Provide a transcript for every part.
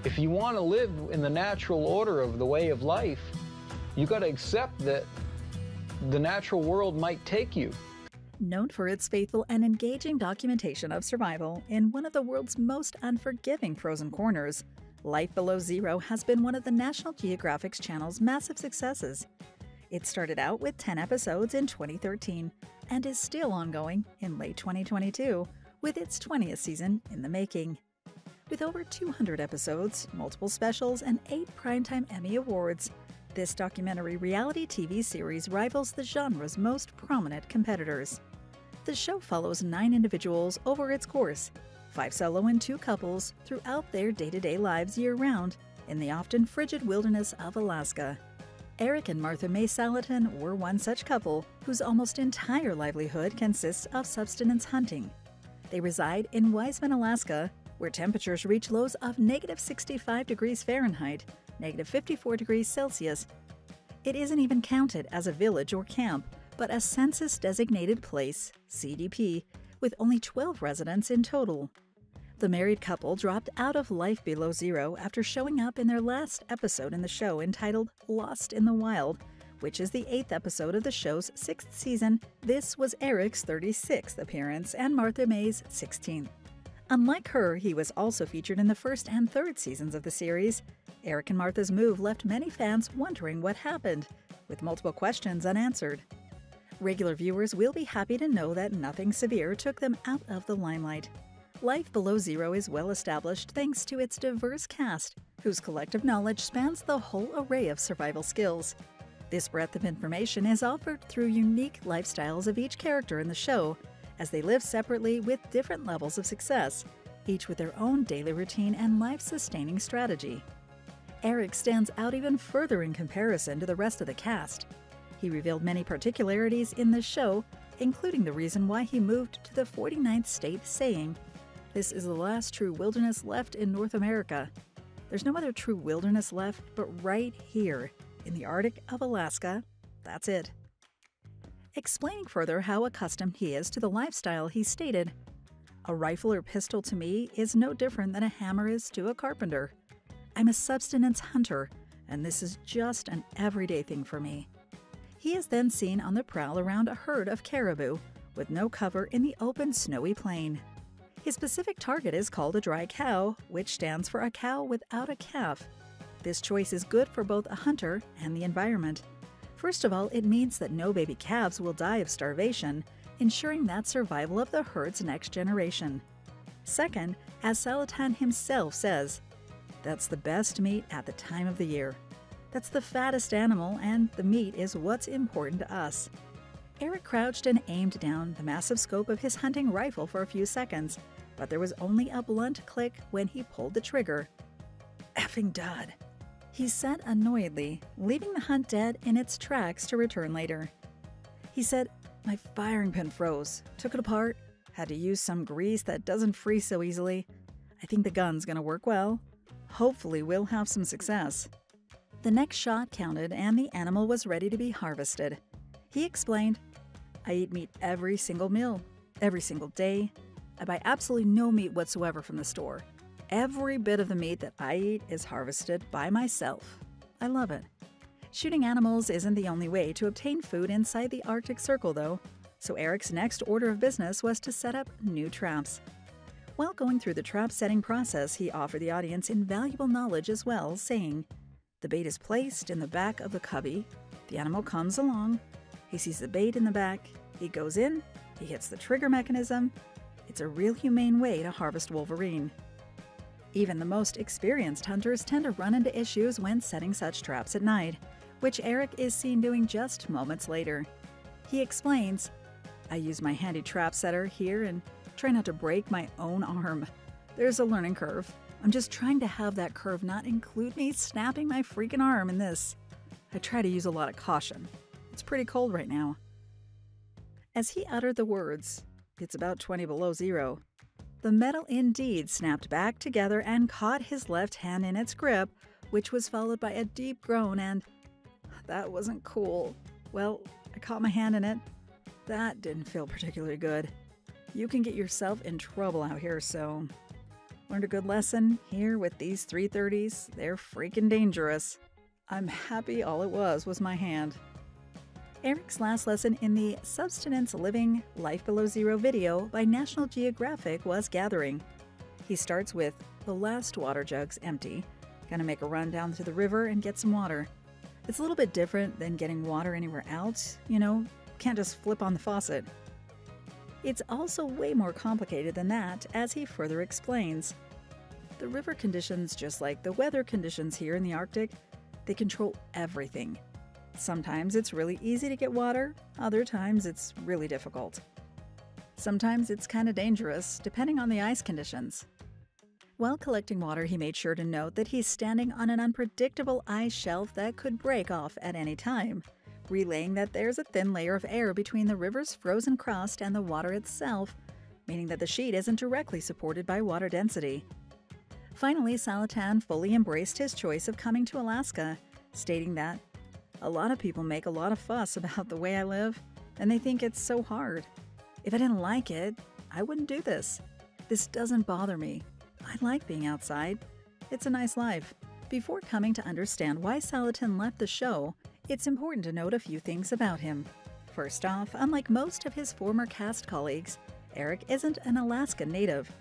If you want to live in the natural order of the way of life, you got to accept that the natural world might take you. Known for its faithful and engaging documentation of survival in one of the world's most unforgiving frozen corners, Life Below Zero has been one of the National Geographic Channel's massive successes. It started out with 10 episodes in 2013 and is still ongoing in late 2022, with its 20th season in the making. With over 200 episodes, multiple specials, and 8 Primetime Emmy Awards, this documentary reality TV series rivals the genre's most prominent competitors. The show follows 9 individuals over its course, 5 solo and 2 couples, throughout their day-to-day lives year-round in the often frigid wilderness of Alaska. Erik and Martha May Salitan were one such couple whose almost entire livelihood consists of subsistence hunting. They reside in Wiseman, Alaska, where temperatures reach lows of negative 65 degrees Fahrenheit, negative 54 degrees Celsius. It isn't even counted as a village or camp, but a census-designated place, CDP, with only 12 residents in total. The married couple dropped out of Life Below Zero after showing up in their last episode in the show entitled Lost in the Wild, which is the 8th episode of the show's 6th season. This was Erik's 36th appearance and Martha May's 16th. Unlike her, he was also featured in the 1st and 3rd seasons of the series. Erik and Martha's move left many fans wondering what happened, with multiple questions unanswered. Regular viewers will be happy to know that nothing severe took them out of the limelight. Life Below Zero is well established thanks to its diverse cast, whose collective knowledge spans the whole array of survival skills. This breadth of information is offered through unique lifestyles of each character in the show, as they live separately with different levels of success, each with their own daily routine and life-sustaining strategy. Erik stands out even further in comparison to the rest of the cast. He revealed many particularities in the show, including the reason why he moved to the 49th state, saying, "This is the last true wilderness left in North America. There's no other true wilderness left but right here, in the Arctic of Alaska. That's it." Explaining further how accustomed he is to the lifestyle, he stated, "A rifle or pistol to me is no different than a hammer is to a carpenter. I'm a subsistence hunter, and this is just an everyday thing for me." He is then seen on the prowl around a herd of caribou, with no cover in the open snowy plain. His specific target is called a dry cow, which stands for a cow without a calf. This choice is good for both a hunter and the environment. First of all, it means that no baby calves will die of starvation, ensuring that survival of the herd's next generation. Second, as Salitan himself says, "That's the best meat at the time of the year. That's the fattest animal, and the meat is what's important to us." Erik crouched and aimed down the massive scope of his hunting rifle for a few seconds, but there was only a blunt click when he pulled the trigger. "Effing dud," he said annoyedly, leaving the hunt dead in its tracks to return later. He said, "My firing pin froze, took it apart, had to use some grease that doesn't freeze so easily. I think the gun's gonna work well. Hopefully we'll have some success." The next shot counted and the animal was ready to be harvested. He explained, "I eat meat every single meal, every single day. I buy absolutely no meat whatsoever from the store. Every bit of the meat that I eat is harvested by myself. I love it." Shooting animals isn't the only way to obtain food inside the Arctic Circle, though, so Erik's next order of business was to set up new traps. While going through the trap setting process, he offered the audience invaluable knowledge as well, saying, "The bait is placed in the back of the cubby, the animal comes along, he sees the bait in the back, he goes in, he hits the trigger mechanism. It's a real humane way to harvest wolverine." Even the most experienced hunters tend to run into issues when setting such traps at night, which Erik is seen doing just moments later. He explains, "I use my handy trap setter here and try not to break my own arm. There's a learning curve. I'm just trying to have that curve not include me snapping my freaking arm in this. I try to use a lot of caution. It's pretty cold right now." As he uttered the words, "It's about 20 below zero," the metal indeed snapped back together and caught his left hand in its grip, which was followed by a deep groan and, "That wasn't cool. Well, I caught my hand in it. That didn't feel particularly good. You can get yourself in trouble out here, so..." Learned a good lesson here with these 330s. They're freaking dangerous. I'm happy all it was my hand. Erik's last lesson in the Subsistence Living Life Below Zero video by National Geographic was gathering. He starts with, the last water jug's empty. Gonna make a run down to the river and get some water. It's a little bit different than getting water anywhere else, can't just flip on the faucet. It's also way more complicated than that, as he further explains. The river conditions, just like the weather conditions here in the Arctic, they control everything. Sometimes it's really easy to get water, other times it's really difficult. Sometimes it's kind of dangerous, depending on the ice conditions. While collecting water, he made sure to note that he's standing on an unpredictable ice shelf that could break off at any time, relaying that there's a thin layer of air between the river's frozen crust and the water itself, meaning that the sheet isn't directly supported by water density. Finally, Salitan fully embraced his choice of coming to Alaska, stating that, "A lot of people make a lot of fuss about the way I live, and they think it's so hard. If I didn't like it, I wouldn't do this. This doesn't bother me. I like being outside. It's a nice life." Before coming to understand why Salitan left the show, it's important to note a few things about him. First off, unlike most of his former cast colleagues, Erik isn't an Alaska native.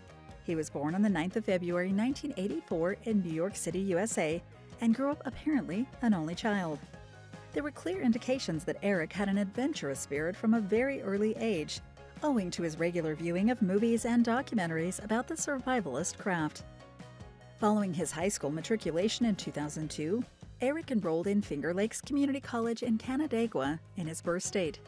He was born on the 9th of February 1984 in New York City, USA, and grew up apparently an only child. There were clear indications that Erik had an adventurous spirit from a very early age, owing to his regular viewing of movies and documentaries about the survivalist craft. Following his high school matriculation in 2002, Erik enrolled in Finger Lakes Community College in Canandaigua in his birth state.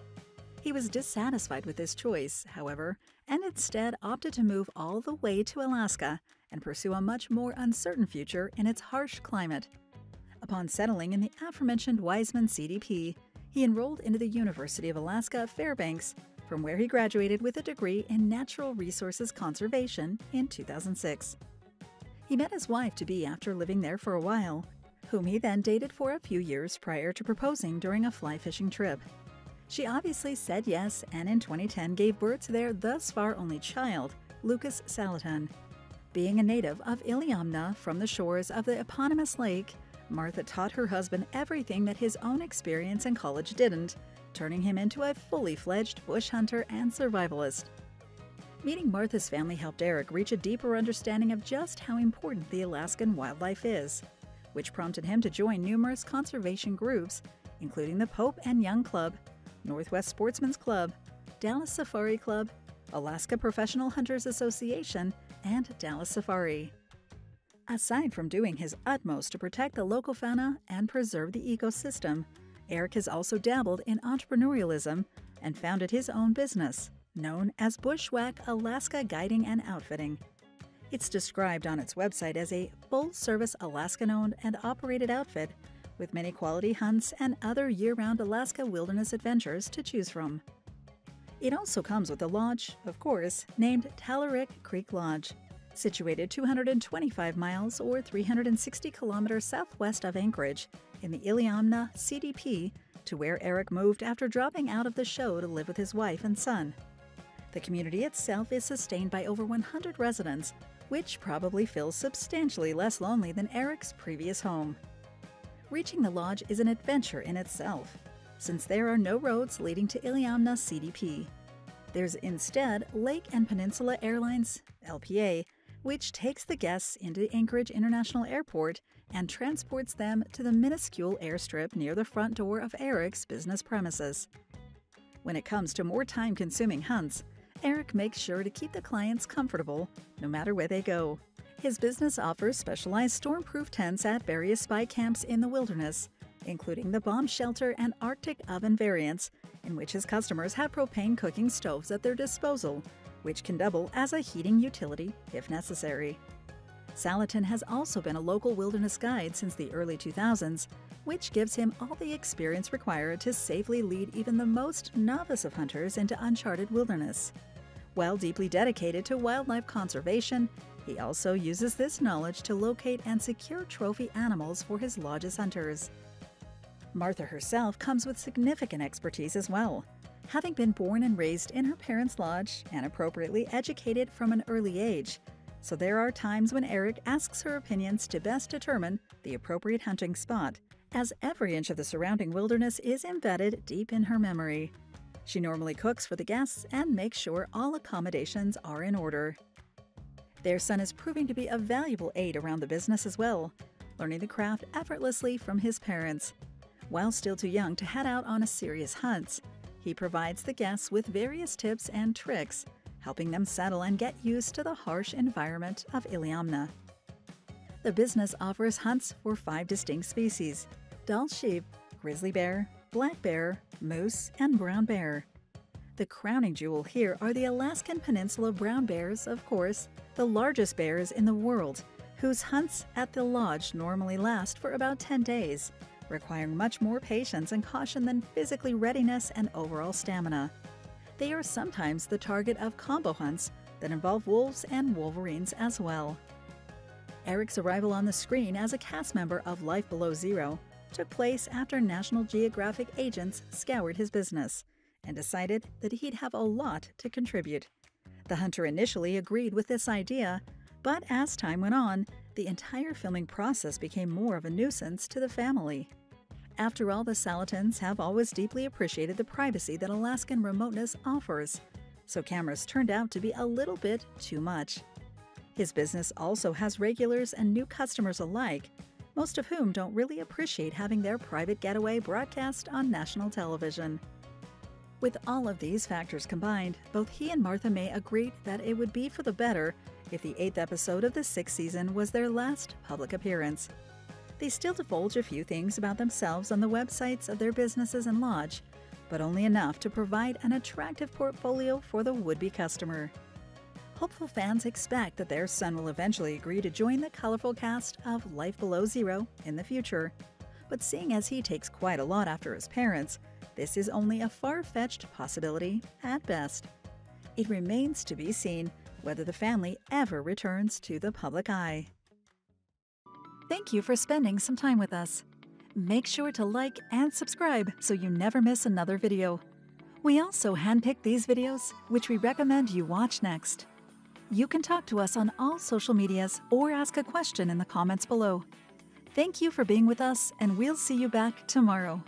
He was dissatisfied with this choice, however, and instead opted to move all the way to Alaska and pursue a much more uncertain future in its harsh climate. Upon settling in the aforementioned Wiseman CDP, he enrolled into the University of Alaska Fairbanks, from where he graduated with a degree in Natural Resources Conservation in 2006. He met his wife-to-be after living there for a while, whom he then dated for a few years prior to proposing during a fly fishing trip. She obviously said yes, and in 2010 gave birth to their thus far only child, Lucas Salitan. Being a native of Iliamna from the shores of the eponymous lake, Martha taught her husband everything that his own experience in college didn't, turning him into a fully fledged bush hunter and survivalist. Meeting Martha's family helped Erik reach a deeper understanding of just how important the Alaskan wildlife is, which prompted him to join numerous conservation groups, including the Pope and Young Club, Northwest Sportsman's Club, Dallas Safari Club, Alaska Professional Hunters Association, and Dallas Safari. Aside from doing his utmost to protect the local fauna and preserve the ecosystem, Erik has also dabbled in entrepreneurialism and founded his own business, known as Bushwhack Alaska Guiding and Outfitting. It's described on its website as a full-service Alaskan-owned and operated outfit with many quality hunts and other year-round Alaska wilderness adventures to choose from. It also comes with a lodge, of course, named Talarik Creek Lodge, situated 225 miles or 360 kilometers southwest of Anchorage in the Iliamna CDP, to where Erik moved after dropping out of the show to live with his wife and son. The community itself is sustained by over 100 residents, which probably feels substantially less lonely than Erik's previous home. Reaching the lodge is an adventure in itself, since there are no roads leading to Iliamna CDP. There's instead Lake and Peninsula Airlines, LPA, which takes the guests into Anchorage International Airport and transports them to the minuscule airstrip near the front door of Erik's business premises. When it comes to more time-consuming hunts, Erik makes sure to keep the clients comfortable no matter where they go. His business offers specialized stormproof tents at various spy camps in the wilderness, including the bomb shelter and Arctic oven variants, in which his customers have propane cooking stoves at their disposal, which can double as a heating utility if necessary. Salitan has also been a local wilderness guide since the early 2000s, which gives him all the experience required to safely lead even the most novice of hunters into uncharted wilderness. While deeply dedicated to wildlife conservation, he also uses this knowledge to locate and secure trophy animals for his lodge's hunters. Martha herself comes with significant expertise as well. Having been born and raised in her parents' lodge and appropriately educated from an early age, So there are times when Erik asks her opinions to best determine the appropriate hunting spot, as every inch of the surrounding wilderness is embedded deep in her memory. She normally cooks for the guests and makes sure all accommodations are in order. Their son is proving to be a valuable aid around the business as well, learning the craft effortlessly from his parents. While still too young to head out on a serious hunt, he provides the guests with various tips and tricks, helping them settle and get used to the harsh environment of Iliamna. The business offers hunts for 5 distinct species: Dall sheep, grizzly bear, black bear, moose, and brown bear. The crowning jewel here are the Alaskan Peninsula brown bears, of course, the largest bears in the world, whose hunts at the lodge normally last for about 10 days, requiring much more patience and caution than physically readiness and overall stamina. They are sometimes the target of combo hunts that involve wolves and wolverines as well. Erik's arrival on the screen as a cast member of Life Below Zero took place after National Geographic agents scoured his business and decided that he'd have a lot to contribute. The hunter initially agreed with this idea, but as time went on, the entire filming process became more of a nuisance to the family. After all, the Salitans have always deeply appreciated the privacy that Alaskan remoteness offers, so cameras turned out to be a little bit too much. His business also has regulars and new customers alike, most of whom don't really appreciate having their private getaway broadcast on national television. With all of these factors combined, both he and Martha May agreed that it would be for the better if the 8th episode of the 6th season was their last public appearance. They still divulge a few things about themselves on the websites of their businesses and lodge, but only enough to provide an attractive portfolio for the would-be customer. Hopeful fans expect that their son will eventually agree to join the colorful cast of Life Below Zero in the future. But seeing as he takes quite a lot after his parents, this is only a far-fetched possibility at best. It remains to be seen whether the family ever returns to the public eye. Thank you for spending some time with us. Make sure to like and subscribe so you never miss another video. We also handpick these videos, which we recommend you watch next. You can talk to us on all social medias or ask a question in the comments below. Thank you for being with us, and we'll see you back tomorrow.